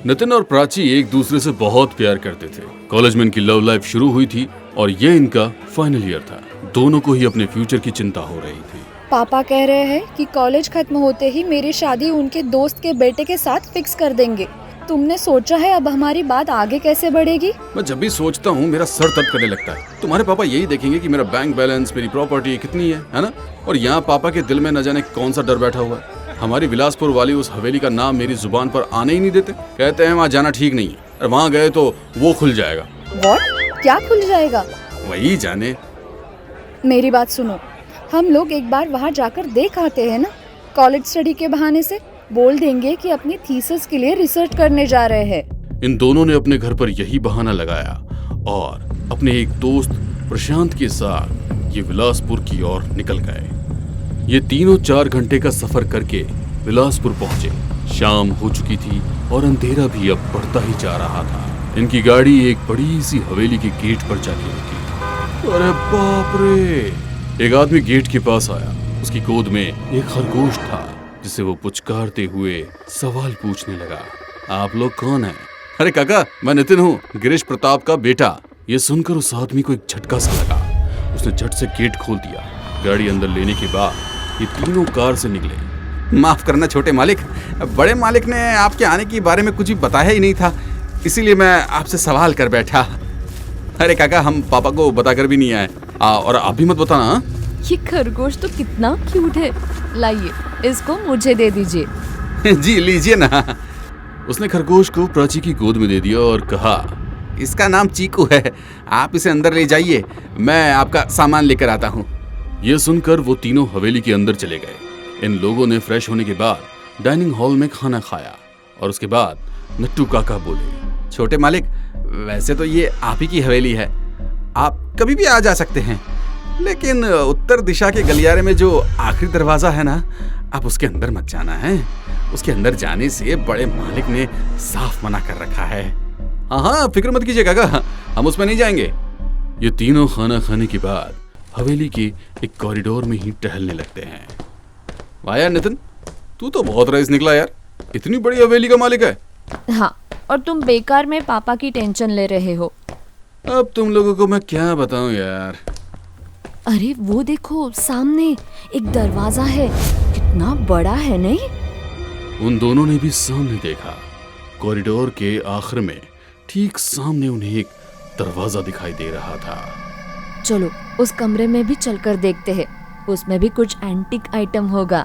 नितिन और प्राची एक दूसरे से बहुत प्यार करते थे। कॉलेज में इनकी लव लाइफ शुरू हुई थी और ये इनका फाइनल ईयर था। दोनों को ही अपने फ्यूचर की चिंता हो रही थी। पापा कह रहे हैं कि कॉलेज खत्म होते ही मेरी शादी उनके दोस्त के बेटे के साथ फिक्स कर देंगे। तुमने सोचा है अब हमारी बात आगे कैसे बढ़ेगी? मैं जब भी सोचता हूँ मेरा सर दर्द करने लगता है। तुम्हारे पापा यही देखेंगे कि मेरा बैंक बैलेंस, मेरी प्रॉपर्टी कितनी है ना? और यहाँ पापा के दिल में न जाने कौन सा डर बैठा हुआ है। हमारी विलासपुर वाली उस हवेली का नाम मेरी जुबान पर आने ही नहीं देते। कहते हैं वहाँ जाना ठीक नहीं है, और वहाँ गए तो वो खुल जाएगा। व्हाट? क्या खुल जाएगा? वही जाने। मेरी बात सुनो, हम लोग एक बार वहाँ जाकर देख आते हैं ना। कॉलेज स्टडी के बहाने से बोल देंगे कि अपनी थीसिस के लिए रिसर्च करने जा रहे हैं। इन दोनों ने अपने घर पर यही बहाना लगाया और अपने एक दोस्त प्रशांत के साथ ये विलासपुर की ओर निकल गए। ये तीनों 4 घंटे का सफर करके विलासपुर पहुंचे। शाम हो चुकी थी और अंधेरा भी अब बढ़ता ही जा रहा था। इनकी गाड़ी एक बड़ी सी हवेली के गेट पर जाके रुकी। अरे बाप रे! एक आदमी गेट के पास आया। उसकी गोद में एक खरगोश था जिसे वो पुचकारते हुए सवाल पूछने लगा। आप लोग कौन हैं? अरे काका, मैं नितिन हूँ, गिरीश प्रताप का बेटा। ये सुनकर उस आदमी को एक झटका सा लगा। उसने झट से गेट खोल दिया। गाड़ी अंदर लेने के बाद ये तीनों कार से निकले। माफ करना छोटे मालिक, बड़े मालिक ने आपके आने के बारे में कुछ भी बताया ही नहीं था, इसीलिए मैं आपसे सवाल कर बैठा। अरे काका, हम पापा को बताकर भी नहीं आए, और आप भी मत बताना। ये खरगोश तो कितना क्यूट है। लाइए, इसको मुझे दे दीजिए। जी लीजिए ना। उसने खरगोश को प्राची की गोद में दे दिया और कहा, इसका नाम चीकू है, आप इसे अंदर ले जाइए, मैं आपका सामान लेकर आता हूँ। यह सुनकर वो तीनों हवेली के अंदर चले गए। इन लोगों ने फ्रेश होने के बाद डाइनिंग हॉल में खाना खाया और उसके बाद नट्टू काका बोले, छोटे मालिक, वैसे तो ये आप ही की हवेली है, आप कभी भी आ जा सकते हैं, लेकिन उत्तर दिशा के गलियारे में जो आखिरी दरवाजा है ना, आप उसके अंदर मत जाना है। उसके अंदर जाने से बड़े मालिक ने साफ मना कर रखा है। हाँ, फिक्र मत कीजिए काका, हम उसमें नहीं जाएंगे। ये तीनों खाना खाने के बाद हवेली के एक कॉरिडोर में ही टहलने लगते हैं। वाह यार नितिन, तू तो बहुत रईस निकला यार, इतनी बड़ी हवेली का मालिक है। हाँ, और तुम बेकार में पापा की टेंशन ले रहे हो। अब तुम लोगों को मैं क्या बताऊं यार। अरे वो देखो, सामने एक दरवाजा है, कितना बड़ा है नहीं? उन दोनों ने भी सामने देखा। कॉरिडोर के आखिर में ठीक सामने उन्हें एक दरवाजा दिखाई दे रहा था। चलो उस कमरे में भी चलकर देखते हैं, उसमें भी कुछ एंटीक आइटम होगा।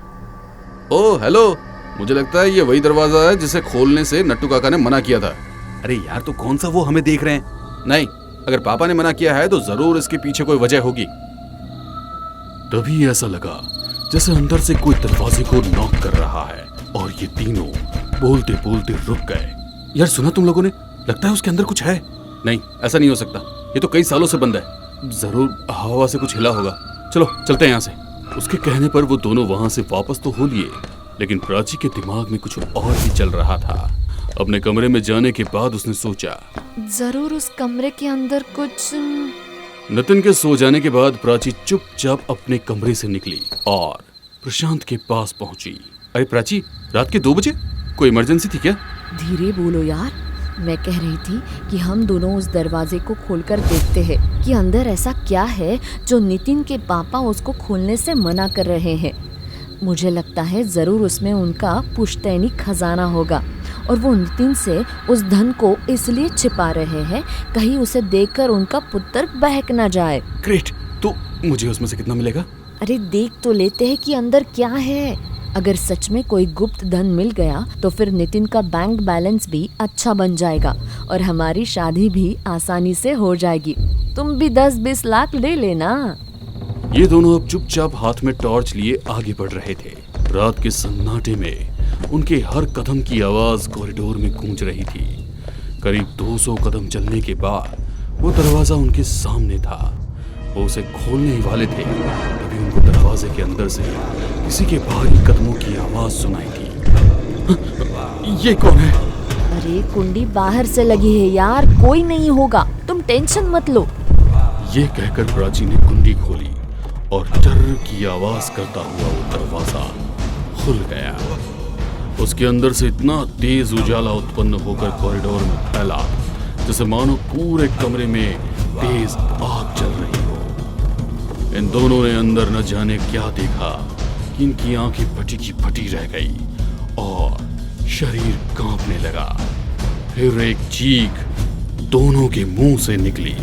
ओह हेलो, मुझे लगता है ये वही दरवाजा है जिसे खोलने से नट्टू काका ने मना किया था। अरे यार, तो कौन सा वो हमें देख रहे हैं? नहीं, अगर पापा ने मना किया है तो जरूर इसके पीछे कोई वजह होगी। तभी ऐसा लगा जैसे अंदर से कोई दरवाजे को नॉक कर रहा है और ये तीनों बोलते बोलते रुक गए। यार सुना तुम लोगों ने? लगता है उसके अंदर कुछ है। नहीं, ऐसा नहीं हो सकता, ये तो कई सालों से बंद है। जरूर हवा से कुछ हिला होगा। चलो चलते हैं यहाँ से। उसके कहने पर वो दोनों वहां से वापस तो हो लिए, लेकिन प्राची के दिमाग में कुछ और भी चल रहा था। अपने कमरे में जाने के बाद उसने सोचा, जरूर उस कमरे के अंदर कुछ। नितिन के सो जाने के बाद प्राची चुपचाप अपने कमरे से निकली और प्रशांत के पास पहुंची। अरे प्राची, रात के 2 बजे, कोई इमरजेंसी थी क्या? धीरे बोलो यार, मैं कह रही थी कि हम दोनों उस दरवाजे को खोलकर देखते हैं कि अंदर ऐसा क्या है जो नितिन के पापा उसको खोलने से मना कर रहे हैं। मुझे लगता है जरूर उसमें उनका पुश्तैनी खजाना होगा और वो नितिन से उस धन को इसलिए छिपा रहे हैं कहीं उसे देखकर उनका पुत्र बहक ना जाए। ग्रेट, तो मुझे उसमें से कितना मिलेगा? अरे देख तो लेते हैं कि अंदर क्या है। अगर सच में कोई गुप्त धन मिल गया तो फिर नितिन का बैंक बैलेंस भी अच्छा बन जाएगा और हमारी शादी भी आसानी से हो जाएगी। तुम भी 10-20 लाख ले लेना। ये दोनों अब चुपचाप हाथ में टॉर्च लिए आगे बढ़ रहे थे। रात के सन्नाटे में उनके हर कदम की आवाज कॉरिडोर में गूंज रही थी। करीब 200 कदम चलने के बाद वो दरवाजा उनके सामने था। वो उसे खोलने ही वाले थे, तभी उनको दरवाजे के अंदर से किसी के भारी कदमों की आवाज सुनाई दी। ये कौन है? अरे कुंडी बाहर से लगी है यार, कोई नहीं होगा, तुम टेंशन मत लो। ये कहकर प्राची ने कुंडी खोली और डर की आवाज करता हुआ वो दरवाजा खुल गया। उसके अंदर से इतना तेज उजाला उत्पन्न होकर कॉरिडोर में फैला जैसे मानो पूरे कमरे में तेज आग चल रही हो। इन दोनों ने अंदर न जाने क्या देखा कि इनकी आंखें फटी की फटी रह गई और शरीर कांपने लगा। फिर एक चीख दोनों के मुंह से निकली।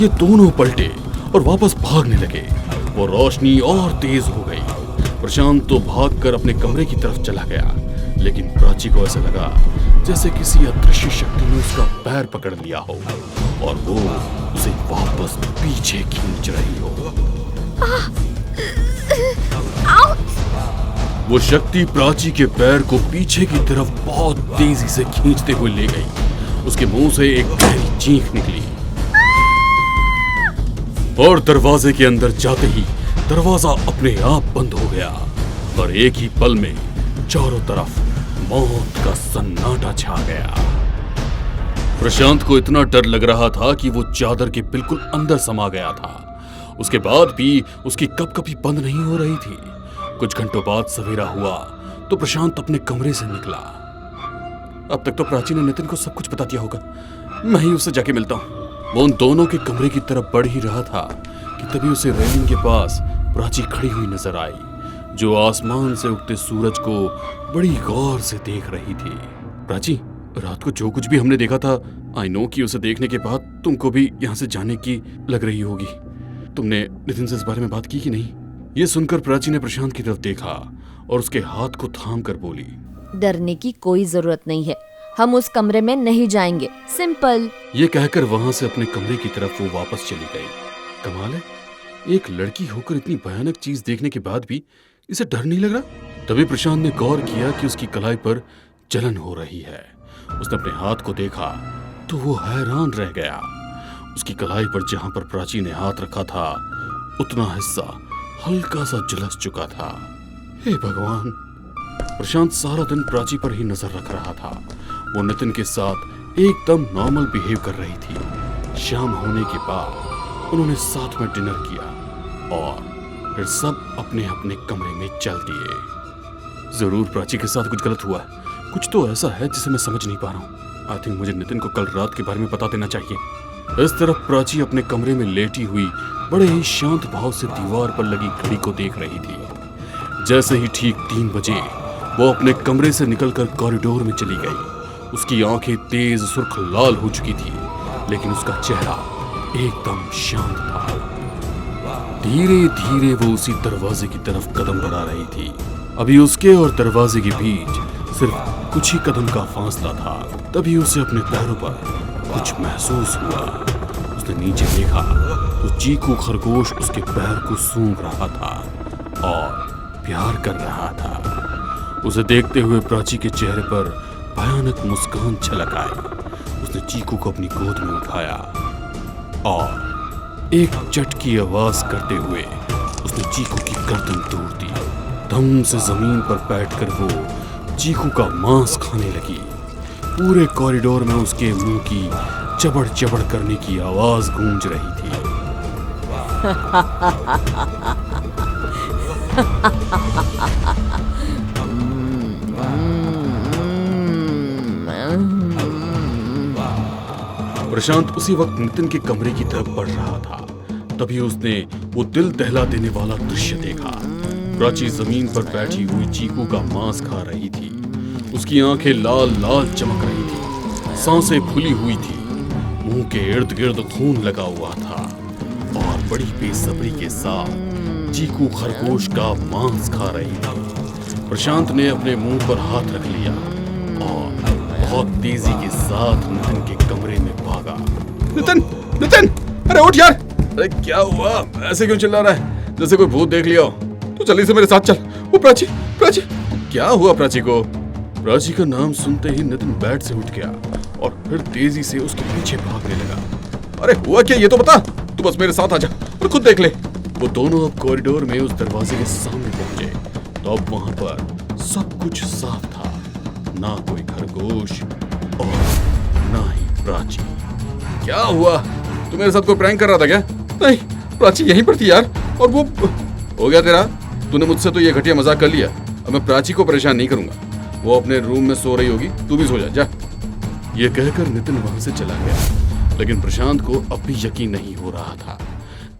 ये दोनों पलटे और वापस भागने लगे। वो रोशनी और तेज हो गई। प्रशांत तो भागकर अपने कमरे की तरफ चला गया, लेकिन प्राची को ऐसा लगा जैसे किसी अदृश्य शक्ति ने उसका पैर पकड़ लिया हो और वो उसे वापस पीछे खींच रही हो। वो शक्ति प्राची के पैर को पीछे की तरफ बहुत तेजी से खींचते हुए ले गई। उसके मुंह से एक गहरी चीख निकली और दरवाजे के अंदर जाते ही दरवाजा अपने आप बंद हो गया और एक ही पल में चारों तरफ मौत का सन्नाटा छा गया। प्रशांत को इतना डर लग रहा था कि वो चादर के बिल्कुल अंदर समा गया था। उसके बाद भी उसकी कपकपी बंद नहीं हो रही थी। कुछ घंटों बाद सवेरा हुआ तो प्रशांत अपने कमरे से निकला। अब तक तो प्राची ने नितिन को सब कुछ बता दिया होगा। मैं ही उससे जाके मिलता हूँ। वो उन दोनों के कमरे की तरफ बढ़ ही रहा था कि तभी उसे रेलिंग के पास प्राची खड़ी हुई नजर आई, जो आसमान से उगते सूरज को बड़ी गौर से देख रही थी। प्राची, रात को जो कुछ भी हमने देखा था, आई नो कि उसे देखने के बाद तुमको भी यहाँ से जाने की लग रही होगी। तुमने नितिन से इस बारे में बात की कि नहीं? ये सुनकर प्राची ने प्रशांत की तरफ देखा और उसके हाथ को थाम कर बोली, डरने की कोई जरूरत नहीं है, हम उस कमरे में नहीं जाएंगे, सिंपल। ये कहकर वहां से अपने कमरे की तरफ वो वापस चली गई। कमाल है, एक लड़की होकर इतनी भयानक चीज देखने के बाद भी इसे डर नहीं लग रहा। तभी प्रशांत ने गौर किया कि उसकी कलाई पर जलन हो रही है। उसने अपने हाथ को देखा तो वो हैरान रह गया। उसकी कलाई पर जहां पर प्राची ने हाथ रखा था, उतना हिस्सा हल्का सा झुलस चुका था। हे भगवान! प्रशांत सारा दिन प्राची पर ही नजर रख रहा था। वो नितिन के साथ एकदम नॉर्मल बिहेव कर रही थी। शाम होने के बाद उन्होंने साथ में डिनर किया और फिर सब अपने अपने कमरे में चल दिए। जरूर प्राची के साथ कुछ गलत हुआ है। कुछ तो ऐसा है जिसे मैं समझ नहीं पा रहा हूँ। आई थिंक मुझे नितिन को कल रात के बारे में बता देना चाहिए। इस तरफ प्राची अपने कमरे में लेटी हुई बड़े ही शांत भाव से दीवार पर लगी घड़ी को देख रही थी। जैसे ही ठीक 3 बजे वो अपने कमरे से निकलकर कॉरिडोर में चली गई। उसकी आंखें तेज सुर्ख लाल हो चुकी थी, लेकिन उसका चेहरा एकदम शांत था। धीरे धीरे वो उसी दरवाजे की तरफ कदम बढ़ा रही थी। अभी उसके और दरवाजे के बीच सिर्फ कुछ ही कदम का फासला था। तभी उसे अपने पैरों पर कुछ महसूस हुआ। उसने नीचे देखा तो चीकू खरगोश उसके पैर को सूंघ रहा था और प्यार कर रहा था। उसे देखते हुए प्राची के चेहरे पर भयानक मुस्कान छलक आई। उसने चीकू को अपनी गोद में उठाया और एक चट की आवाज करते हुए उसने चीकू की गर्दन तोड़ दी। दम से जमीन पर बैठकर वो चीकू का मांस खाने लगी। पूरे कॉरिडोर में उसके मुंह की चबड़ चबड़ करने की आवाज गूंज रही थी। प्रशांत उसी वक्त नितिन के कमरे की तरफ बढ़ रहा था। तभी उसने वो दिल दहला देने वाला दृश्य देखा। प्राची जमीन पर बैठी हुई चीकू का मांस खा रही थी। उसकी आंखें लाल लाल चमक रही थी, सांसें फूली हुई थी, मुंह के इर्द गिर्द खून लगा हुआ था और बड़ी बेसब्री के साथ चीकू खरगोश का मांस खा रही थी। प्रशांत ने अपने मुंह पर हाथ रख लिया और बहुत तेजी के साथ नितिन के कमरे में भागा। नितिन, नितिन, अरे उठ यार! अरे क्या हुआ? ऐसे क्यों चिल्ला रहा है जैसे कोई भूत देख लिया हो? तो जल्दी से मेरे साथ चल। वो प्राची, प्राची! क्या हुआ प्राची को? प्राची का नाम सुनते ही नितिन बेड से उठ गया और फिर तेजी से उसके पीछे भागने लगा। अरे हुआ क्या, ये तो बता। तू बस मेरे साथ आजा और खुद देख ले। वो दोनों अब कॉरिडोर में उस दरवाजे के सामने पहुंचे तो अब वहां पर सब कुछ साफ था। ना कोई खरगोश और ना ही प्राची। क्या हुआ? तू मेरे साथ कोई प्रैंक कर रहा था क्या? नहीं, प्राची यहीं पर थी यार। और वो हो गया तेरा? तूने मुझसे तो ये घटिया मजाक कर लिया। अब मैं प्राची को परेशान नहीं करूंगा। वो अपने रूम में सो रही होगी, तू भी सो जा। ये कहकर नितिन वहां से चला गया, लेकिन प्रशांत को अब भी यकीन नहीं हो रहा था।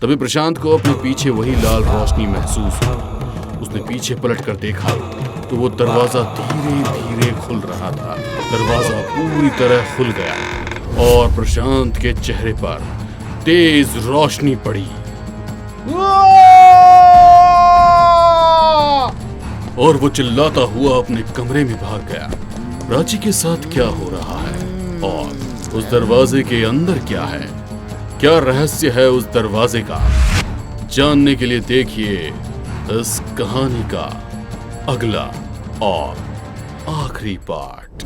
तभी प्रशांत को अपने पीछे वही लाल रोशनी महसूस हुई। उसने पीछे पलट कर देखा तो वो दरवाजा धीरे धीरे खुल रहा था। दरवाजा पूरी तरह खुल गया और प्रशांत के चेहरे पर तेज रोशनी पड़ी और वो चिल्लाता हुआ अपने कमरे में भाग गया। प्राची के साथ क्या हो रहा है और उस दरवाजे के अंदर क्या है? क्या रहस्य है उस दरवाजे का? जानने के लिए देखिए इस कहानी का अगला और आखिरी पार्ट।